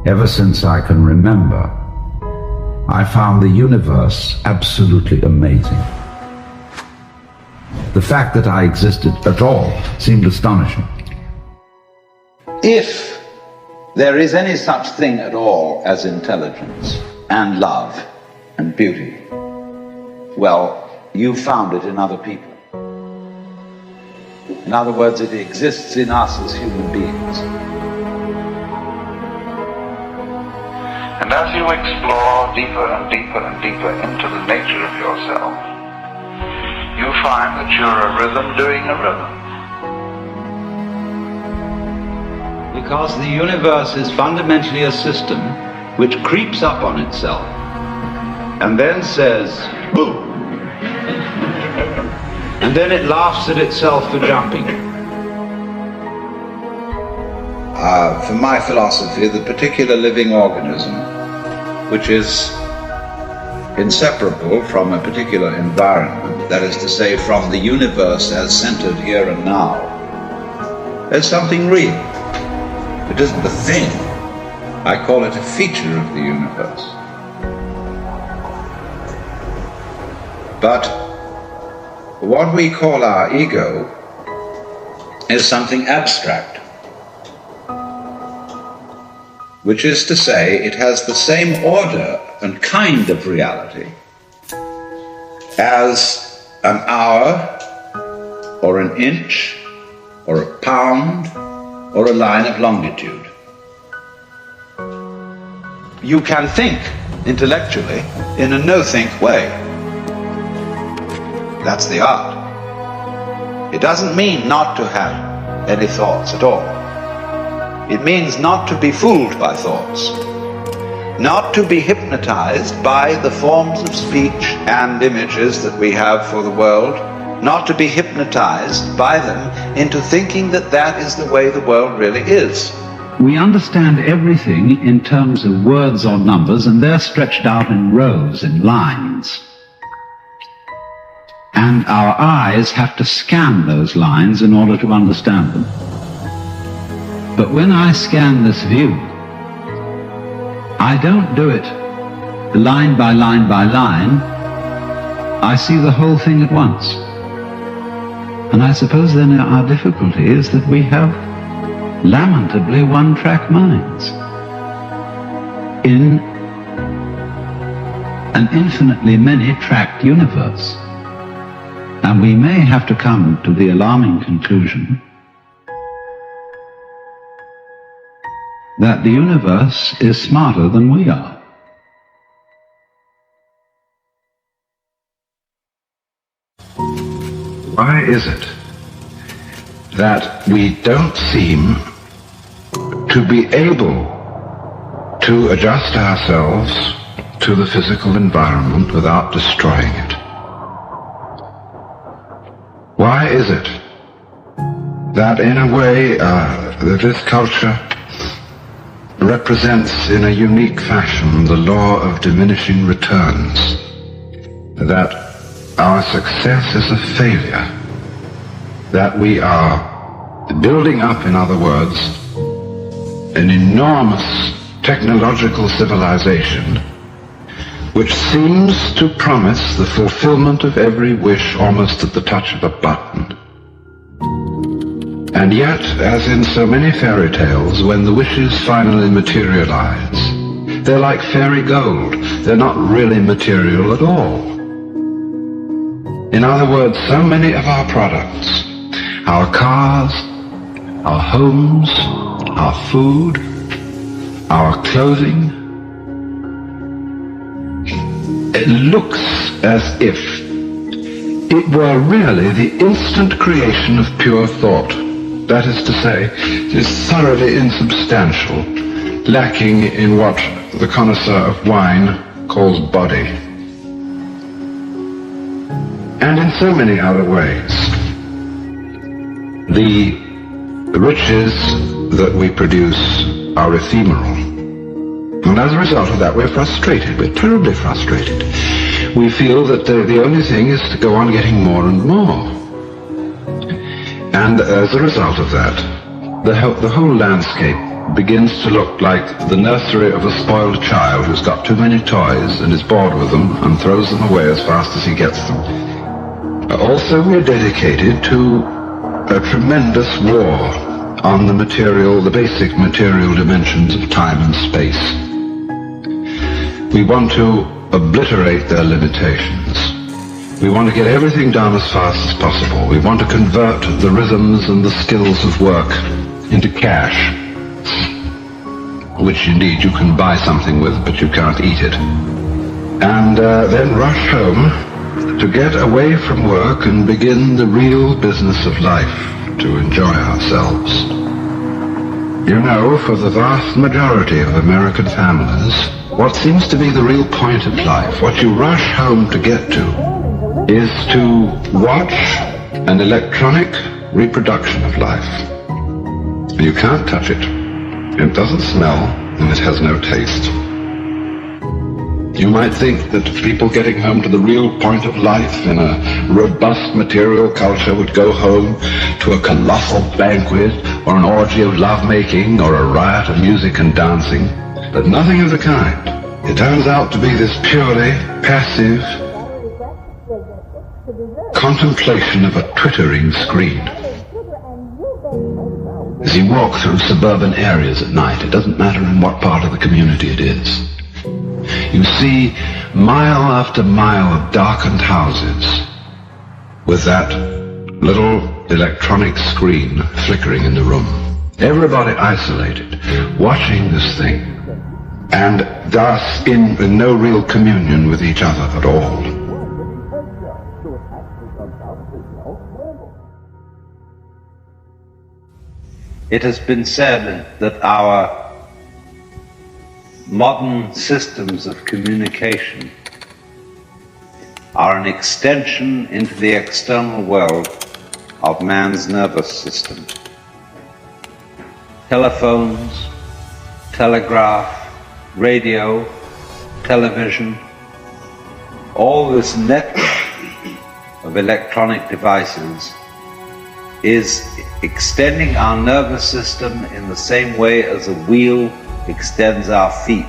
Ever since I can remember, I found the universe absolutely amazing. The fact that I existed at all seemed astonishing. If there is any such thing at all as intelligence and love and beauty, well, you found it in other people. In other words, it exists in us as human beings. And as you explore deeper and deeper and deeper into the nature of yourself, you find that you're a rhythm doing a rhythm. Because the universe is fundamentally a system which creeps up on itself and then says, boo! And then it laughs at itself for jumping. For my philosophy, the particular living organism, which is inseparable from a particular environment, that is to say, from the universe as centered here and now, is something real. It isn't a thing. I call it a feature of the universe. But what we call our ego is something abstract, which is to say, it has the same order and kind of reality as an hour, or an inch, or a pound, or a line of longitude. You can think intellectually in a no-think way. That's the art. It doesn't mean not to have any thoughts at all. It means not to be fooled by thoughts, not to be hypnotized by the forms of speech and images that we have for the world, not to be hypnotized by them into thinking that that is the way the world really is. We understand everything in terms of words or numbers, and they're stretched out in rows, in lines. And our eyes have to scan those lines in order to understand them. But when I scan this view, I don't do it line by line by line. I see the whole thing at once. And I suppose then our difficulty is that we have lamentably one-track minds in an infinitely many-tracked universe. And we may have to come to the alarming conclusion that the universe is smarter than we are. Why is it that we don't seem to be able to adjust ourselves to the physical environment without destroying it? Why is it that in a way that this culture represents in a unique fashion the law of diminishing returns, that our success is a failure, that we are building up, in other words, an enormous technological civilization which seems to promise the fulfillment of every wish almost at the touch of a button. And yet, as in so many fairy tales, when the wishes finally materialize, they're like fairy gold. They're not really material at all. In other words, so many of our products, our cars, our homes, our food, our clothing, it looks as if it were really the instant creation of pure thought. That is to say, it is thoroughly insubstantial, lacking in what the connoisseur of wine calls body. And in so many other ways, the riches that we produce are ephemeral. And as a result of that, we're frustrated. We're terribly frustrated. We feel that the only thing is to go on getting more and more. And as a result of that, the whole landscape begins to look like the nursery of a spoiled child who's got too many toys and is bored with them and throws them away as fast as he gets them. Also, we're dedicated to a tremendous war on the basic material dimensions of time and space. We want to obliterate their limitations. We want to get everything done as fast as possible. We want to convert the rhythms and the skills of work into cash, which indeed you can buy something with, but you can't eat it. And then rush home to get away from work and begin the real business of life, to enjoy ourselves. You know, for the vast majority of American families, what seems to be the real point of life, what you rush home to get to, is to watch an electronic reproduction of life. You can't touch it. It doesn't smell, and it has no taste. You might think that people getting home to the real point of life in a robust material culture would go home to a colossal banquet or an orgy of lovemaking or a riot of music and dancing, but nothing of the kind. It turns out to be this purely passive contemplation of a twittering screen. As you walk through suburban areas at night, it doesn't matter in what part of the community it is, you see mile after mile of darkened houses with that little electronic screen flickering in the room. Everybody isolated, watching this thing, and thus in no real communion with each other at all. It has been said that our modern systems of communication are an extension into the external world of man's nervous system. Telephones, telegraph, radio, television, all this network of electronic devices is extending our nervous system in the same way as a wheel extends our feet.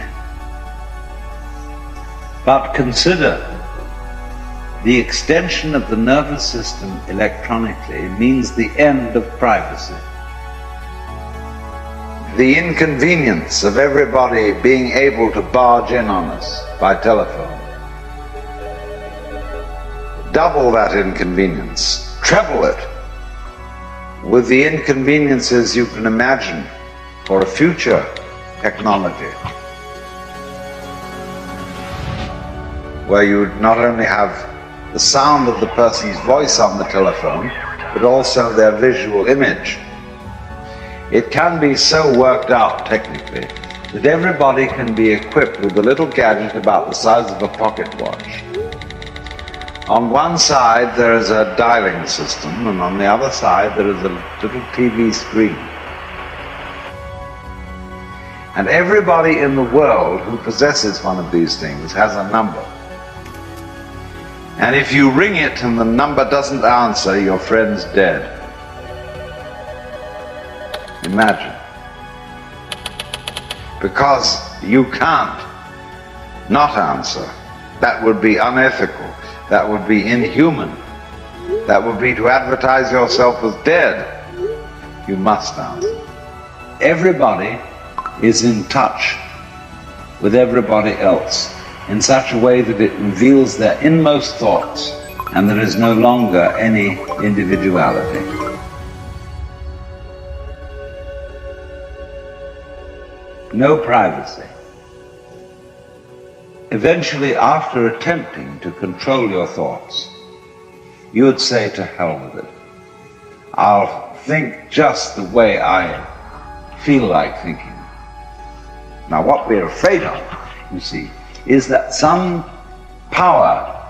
But consider, the extension of the nervous system electronically means the end of privacy. The inconvenience of everybody being able to barge in on us by telephone. Double that inconvenience, treble it, with the inconveniences you can imagine for a future technology, where you would not only have the sound of the person's voice on the telephone, but also their visual image. It can be so worked out technically that everybody can be equipped with a little gadget about the size of a pocket watch. On one side there is a dialing system, and on the other side there is a little TV screen. And everybody in the world who possesses one of these things has a number. And if you ring it and the number doesn't answer, your friend's dead. Imagine. Because you can't not answer. That would be unethical. That would be inhuman. That would be to advertise yourself as dead. You must answer. Everybody is in touch with everybody else in such a way that it reveals their inmost thoughts, and there is no longer any individuality. No privacy. Eventually, after attempting to control your thoughts, you would say, to hell with it. I'll think just the way I feel like thinking. Now, what we're afraid of, you see, is that some power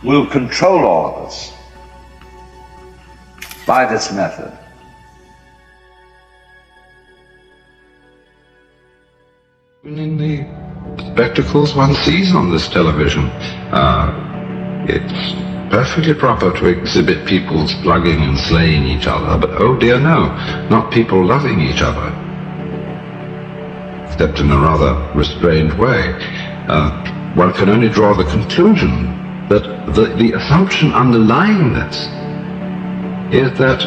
will control all of us by this method. In the spectacles one sees on this television, it's perfectly proper to exhibit people slugging and slaying each other, but oh dear no, not people loving each other, except in a rather restrained way. One can only draw the conclusion that the assumption underlying this is that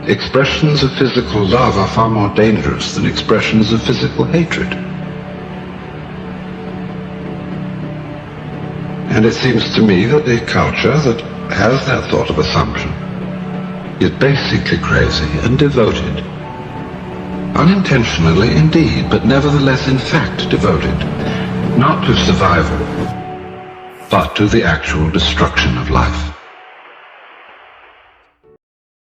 expressions of physical love are far more dangerous than expressions of physical hatred. And it seems to me that a culture that has that sort of assumption is basically crazy and devoted. Unintentionally indeed, but nevertheless in fact devoted, not to survival, but to the actual destruction of life.